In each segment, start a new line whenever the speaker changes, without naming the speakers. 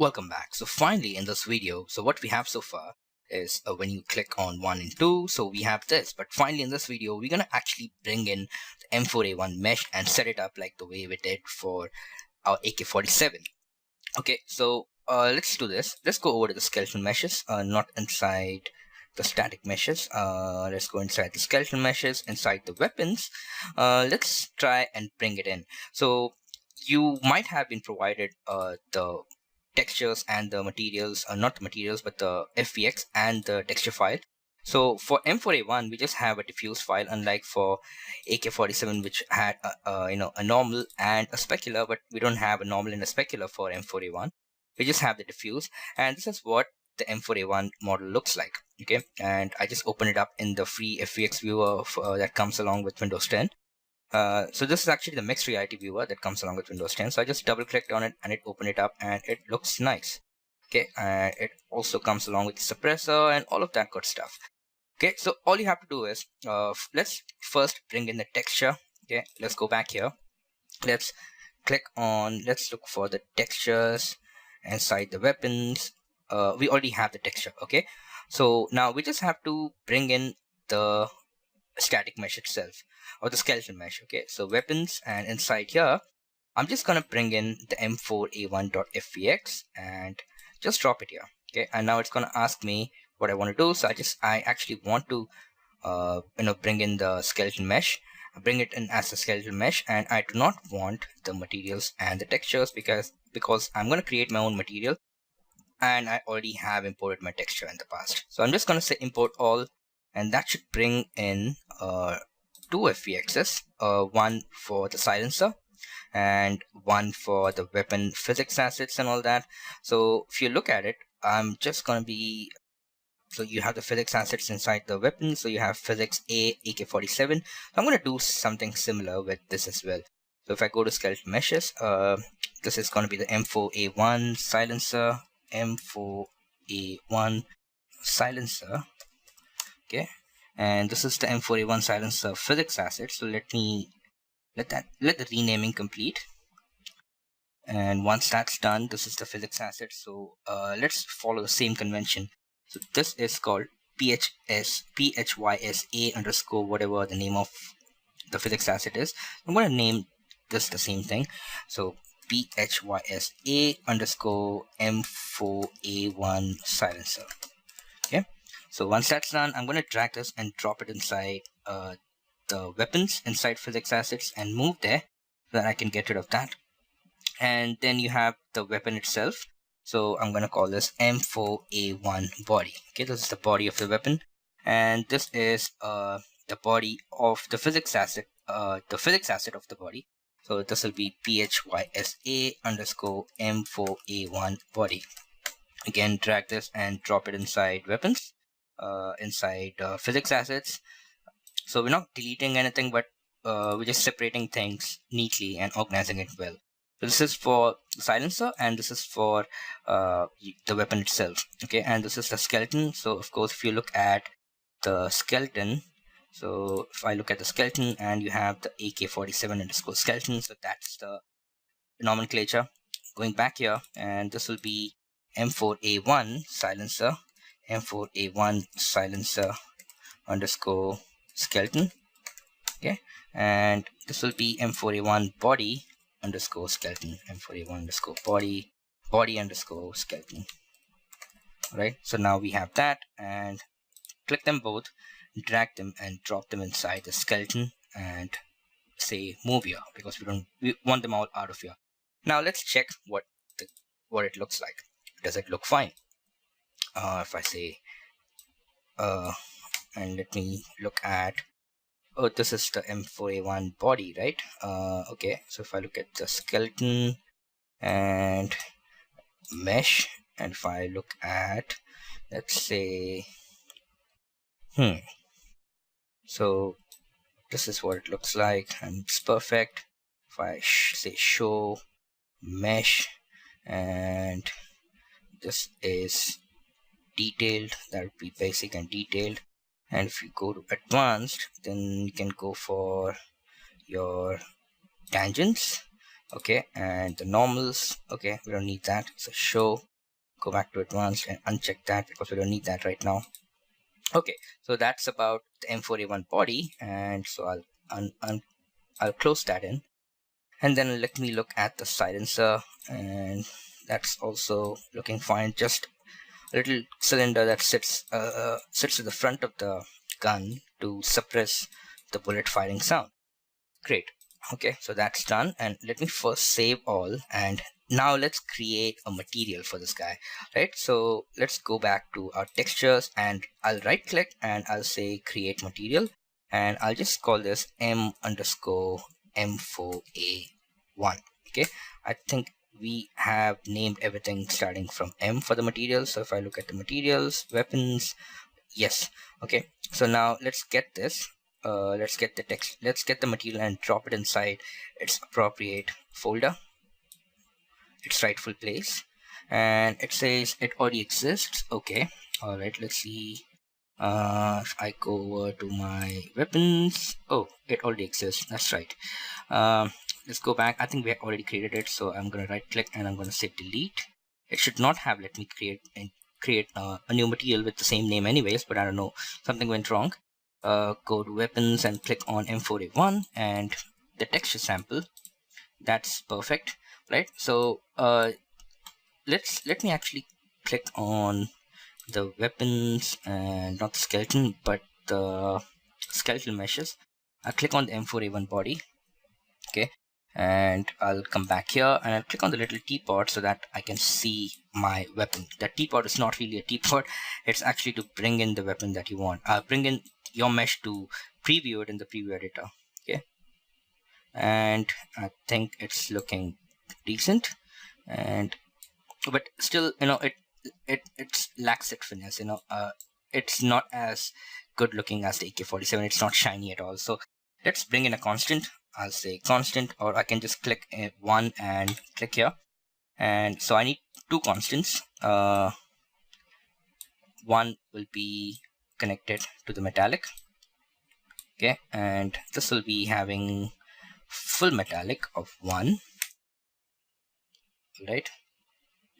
Welcome back. So finally in this video, what we have so far is when you click on 1 and 2, so we have this. But finally in this video, we're going to actually bring in the M4A1 mesh and set it up like the way we did for our AK-47. Okay, so let's do this. Let's go over to the skeleton meshes, not inside the static meshes. Let's go inside the skeleton meshes, inside the weapons. Let's try and bring it in. So you might have been provided the textures and the materials, not the materials, but the FVX and the texture file. So for M4A1, we just have a diffuse file, unlike for AK-47, which had a normal and a specular, but we don't have a normal and a specular for M4A1. We just have the diffuse, and this is what the M4A1 model looks like. Okay, and I just open it up in the free FVX viewer that comes along with Windows 10. So this is actually the mixed reality viewer that comes along with Windows 10. So I just double clicked on it and it opened it up and it looks nice. Okay, and it also comes along with the suppressor and all of that good stuff. Okay, so all you have to do is let's first bring in the texture. Okay, let's go back here. Let's look for the textures inside the weapons. We already have the texture. Okay, so now we just have to bring in the static mesh itself, or the skeleton mesh. Okay, so weapons, and inside here I'm just gonna bring in the M4A1.fvx and just drop it here. Okay, and now it's gonna ask me what I want to do. So I actually want to bring in the skeleton mesh, bring it in as a skeleton mesh, and I do not want the materials and the textures because I'm going to create my own material and I already have imported my texture in the past. So I'm just going to say import all, and that should bring in two FVXs, one for the silencer and one for the weapon physics assets and all that. So if you look at it, I'm just going to be, so you have the physics assets inside the weapon. So you have physics A, AK-47. So I'm going to do something similar with this as well. So if I go to skeleton meshes, this is going to be the M4A1 silencer, M4A1 silencer. Okay, and this is the M4A1 silencer physics asset. So let the renaming complete. And once that's done, this is the physics asset. So let's follow the same convention. So this is called PHYSA underscore whatever the name of the physics asset is. I'm going to name this the same thing. So PHYSA underscore M4A1 silencer. Okay. So once that's done, I'm going to drag this and drop it inside the weapons inside physics assets and move there so that I can get rid of that. And then you have the weapon itself. So I'm going to call this M4A1 body. Okay, this is the body of the weapon, and this is the body of the physics asset, of the body. So this will be PHYSA underscore M4A1 body. Again, drag this and drop it inside weapons, inside physics assets. So we're not deleting anything, but we're just separating things neatly and organizing it well. So this is for the silencer, and this is for the weapon itself. Okay, and this is the skeleton. So of course, if you look at the skeleton, so if I look at the skeleton, and you have the AK-47 underscore skeleton, so that's the nomenclature. Going back here, and this will be M4A1 silencer, M4A1 silencer underscore skeleton. Okay, and this will be M4A1 body underscore skeleton, M4A1 underscore body underscore skeleton. Right, so now we have that, and click them both, drag them and drop them inside the skeleton and say move here, because we want them all out of here. Now let's check what it looks like. Does it look fine? If I say and let me look at, oh, this is the M4A1 body, right? Okay, so if I look at the skeleton and mesh, and if I look at, let's say, so this is what it looks like, and it's perfect. If I say show mesh, and this is detailed, that would be basic and detailed. And if you go to advanced, then you can go for your tangents. Okay, and the normals, okay, we don't need that. So show, go back to advanced and uncheck that because we don't need that right now. Okay, so that's about the M4A1 body, and so I'll close that in, and then let me look at the silencer, and that's also looking fine. Just a little cylinder that sits at the front of the gun to suppress the bullet firing sound. Great. Okay, so that's done, and let me first save all, and now let's create a material for this guy, right? So let's go back to our textures, and I'll right click and I'll say create material, and I'll just call this M underscore M4A1. Okay, I think we have named everything starting from M for the material. So if I look at the materials, weapons, yes. Okay, so now let's get this. Let's get the text, let's get the material and drop it inside its appropriate folder, its rightful place, and it says it already exists. Okay, all right, let's see. If I go over to my weapons, oh, it already exists, that's right. Let's go back. I think we have already created it, so I'm gonna right click and I'm gonna say delete. It should not have let me create a new material with the same name anyways, but I don't know, something went wrong. Go to weapons and click on M4A1 and the texture sample. That's perfect, right? So let me actually click on the weapons and not the skeleton, but the skeletal meshes. I'll click on the M4A1 body. Okay, and I'll come back here and I'll click on the little teapot so that I can see my weapon. That teapot is not really a teapot, it's actually to bring in the weapon that you want. Bring in your mesh to preview it in the preview editor. Okay, and I think it's looking decent, and but still, you know, it lacks its finesse, you know. It's not as good looking as the AK-47. It's not shiny at all. So let's bring in a constant. I'll say constant, or I can just click one and click here, and so I need two constants. One will be connected to the metallic, okay, and this will be having full metallic of 1, right?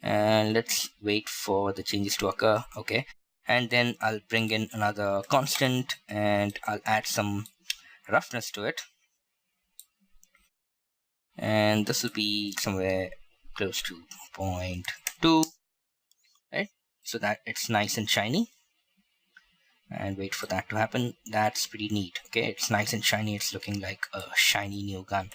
And let's wait for the changes to occur. Okay, and then I'll bring in another constant and I'll add some roughness to it, and this will be somewhere close to 0.2, right? So that it's nice and shiny, and wait for that to happen. That's pretty neat. Okay, it's nice and shiny. It's looking like a shiny new gun,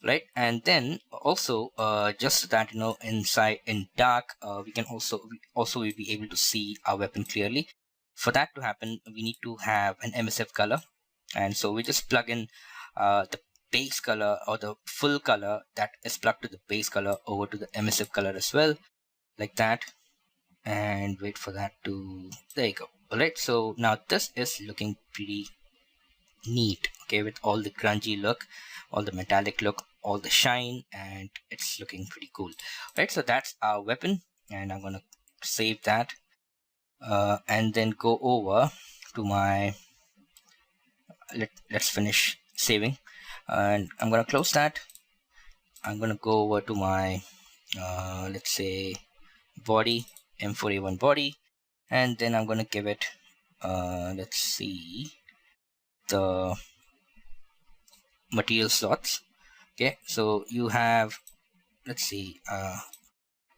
right? And then also just so that you know, inside in dark we can also we'll be able to see our weapon clearly. For that to happen, we need to have an MSF color, and so we just plug in the base color or the full color that is plugged to the base color over to the MSF color as well, like that, and wait for that to, there you go. All right, so now this is looking pretty neat, okay, with all the grungy look, all the metallic look, all the shine, and it's looking pretty cool, right? So that's our weapon, and I'm gonna save that and then go over to my let's finish saving, and I'm gonna close that. I'm gonna go over to my let's say body, M4A1 body, and then I'm gonna give it let's see, the material slots. Okay, so you have, let's see,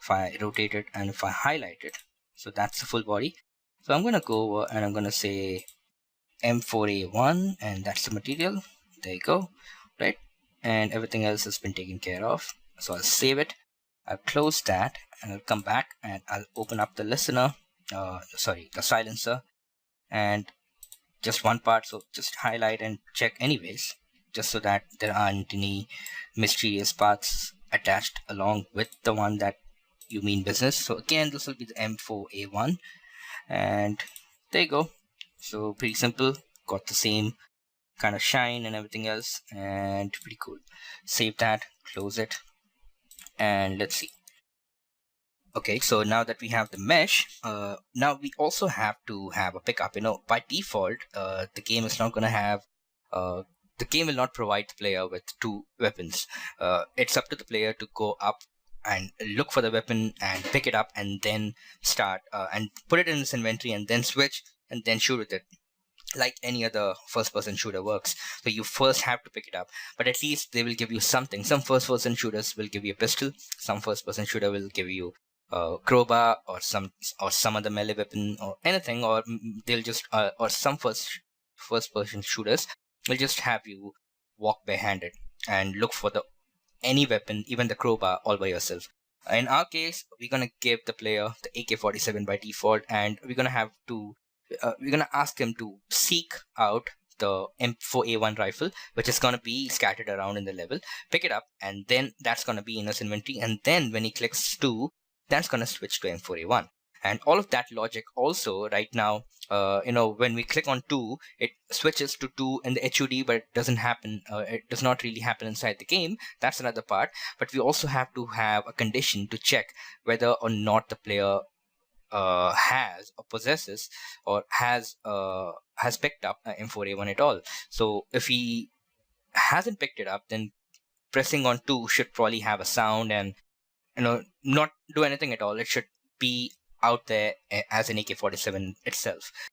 if I rotate it and if I highlight it, so that's the full body. So I'm gonna go over and I'm gonna say M4A1, and that's the material. There you go, right? And everything else has been taken care of. So I'll save it, I'll close that, and I'll come back and I'll open up the listener, the silencer, and just one part. So just highlight and check anyways, just so that there aren't any mysterious parts attached along with the one that you mean business. So again, this will be the M4A1, and there you go. So pretty simple, got the same kind of shine and everything else, and pretty cool. Save that, close it, and let's see. Okay, so now that we have the mesh, now we also have to have a pickup. You know, by default, the game is not going to have the game will not provide the player with two weapons. It's up to the player to go up and look for the weapon and pick it up and then start and put it in his inventory and then switch and then shoot with it, like any other first person shooter works. So you first have to pick it up, but at least they will give you something. Some first person shooters will give you a pistol, some first person shooter will give you a crowbar or some other melee weapon or anything, or they'll just or some first person shooters will just have you walk barehanded and look for the any weapon, even the crowbar, all by yourself. In our case, we're gonna give the player the AK-47 by default, and we're gonna ask him to seek out the M4A1 rifle, which is gonna be scattered around in the level. Pick it up, and then that's gonna be in his inventory. And then when he clicks 2, that's gonna switch to M4A1. And all of that logic also right now, when we click on 2, it switches to 2 in the HUD, but it doesn't happen. It does not really happen inside the game. That's another part. But we also have to have a condition to check whether or not the player has or possesses or has picked up M4A1 at all. So if he hasn't picked it up, then pressing on 2 should probably have a sound and not do anything at all. It should be out there as an AK-47 itself.